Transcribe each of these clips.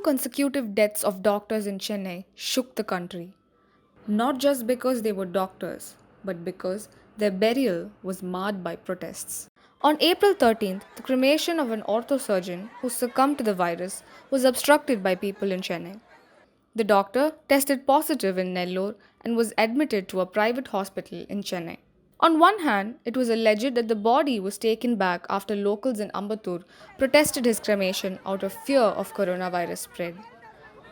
consecutive deaths of doctors in Chennai shook the country, not just because they were doctors, but because their burial was marred by protests. On April 13th, the cremation of an orthosurgeon who succumbed to the virus was obstructed by people in Chennai. The doctor tested positive in Nellore and was admitted to a private hospital in Chennai. On one hand, it was alleged that the body was taken back after locals in Ambattur protested his cremation out of fear of coronavirus spread.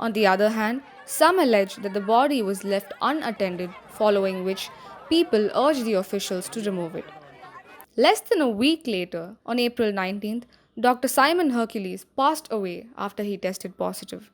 On the other hand, some alleged that the body was left unattended, following which people urged the officials to remove it. Less than a week later, on April 19th, Dr. Simon Hercules passed away after he tested positive.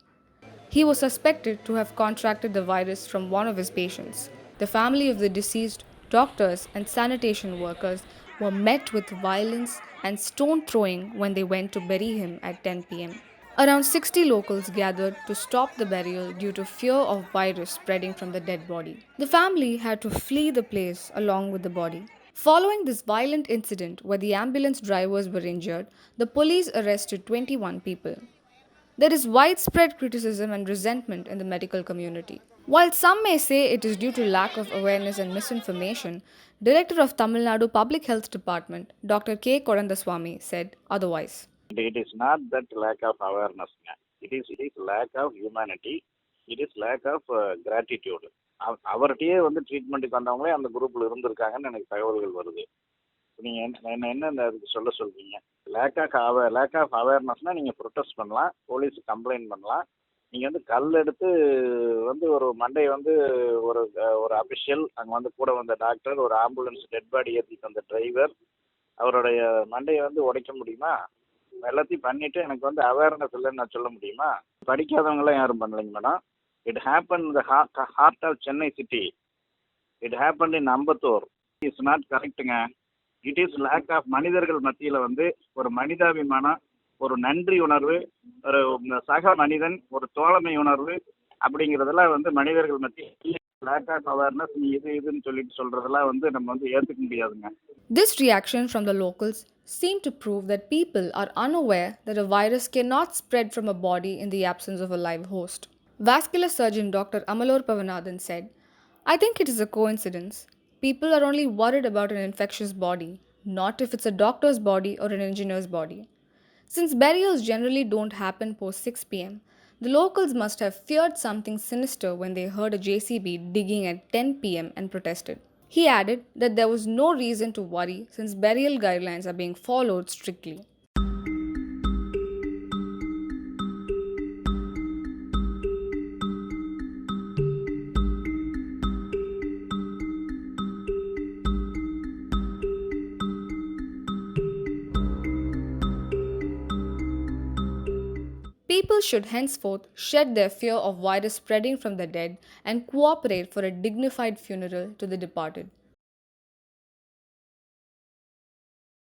He was suspected to have contracted the virus from one of his patients. The family of the deceased, doctors, and sanitation workers were met with violence and stone throwing when they went to bury him at 10 pm. Around 60 locals gathered to stop the burial due to fear of virus spreading from the dead body. The family had to flee the place along with the body. Following this violent incident where the ambulance drivers were injured, the police arrested 21 people. There is widespread criticism and resentment in the medical community. While some may say it is due to lack of awareness and misinformation, Director of Tamil Nadu Public Health Department, Dr. K. Korandaswamy, said otherwise. It is not that lack of awareness. It is lack of humanity. It is lack of gratitude. அவர்கிட்டயே வந்து ட்ரீட்மெண்ட்டுக்கு வந்தவங்களே அந்த குரூப்ல இருந்திருக்காங்கன்னு எனக்கு தகவல்கள் வருது. நீங்க என்ன அதுக்கு சொல்றீங்க? லேக் ஆஃப் அவேர்னஸ்னா நீங்க ப்ரொடெஸ்ட் பண்ணலாம், போலீஸ் கம்ப்ளைண்ட் பண்ணலாம். நீங்க வந்து கல் எடுத்து வந்து ஒரு மண்டை வந்து ஒரு ஒரு அபிஷியல் அங்க வந்து கூட வந்த டாக்டர், ஒரு ஆம்புலன்ஸ் டெட் பாடி ஏற்றிட்டு வந்த டிரைவர், அவருடைய மண்டையை வந்து உடைக்க முடியுமா? எல்லாத்தையும் பண்ணிட்டு எனக்கு வந்து அவேர்னஸ் இல்லைன்னு நான் சொல்ல முடியுமா? படிக்காதவங்களாம் யாரும் பண்ணலைங்க madam. It happen the heart of Chennai city. It happen in Ambattur. It's not கரெக்டுங்க. இட் இஸ் லேக் ஆஃப் மனிதர்கள் மத்தியில் வந்து ஒரு மனிதாபிமானம், ஒரு நன்றி உணர்வு, ஒரு சக மனிதன், ஒரு தோழமை உணர்வு அப்படிங்கிறதெல்லாம் வந்து மனிதர்கள் மத்தியில் லேக் ஆஃப் அவேர்னஸ் நீ இதுன்னு சொல்லிட்டு சொல்றதெல்லாம் வந்து நம்ம வந்து ஏற்றுக்க முடியாதுங்க. This reaction from the locals seemed to prove that people are unaware that a virus cannot spread from a body in the absence of a live host. Vascular surgeon Dr. Amalor Pavanathan said, "I think it is a coincidence. People are only worried about an infectious body, not if it's a doctor's body or an engineer's body. Since burials generally don't happen post 6 pm, the locals must have feared something sinister when they heard a JCB digging at 10 pm and protested." He added that there was no reason to worry since burial guidelines are being followed strictly. People should henceforth shed their fear of virus spreading from the dead and cooperate for a dignified funeral to the departed.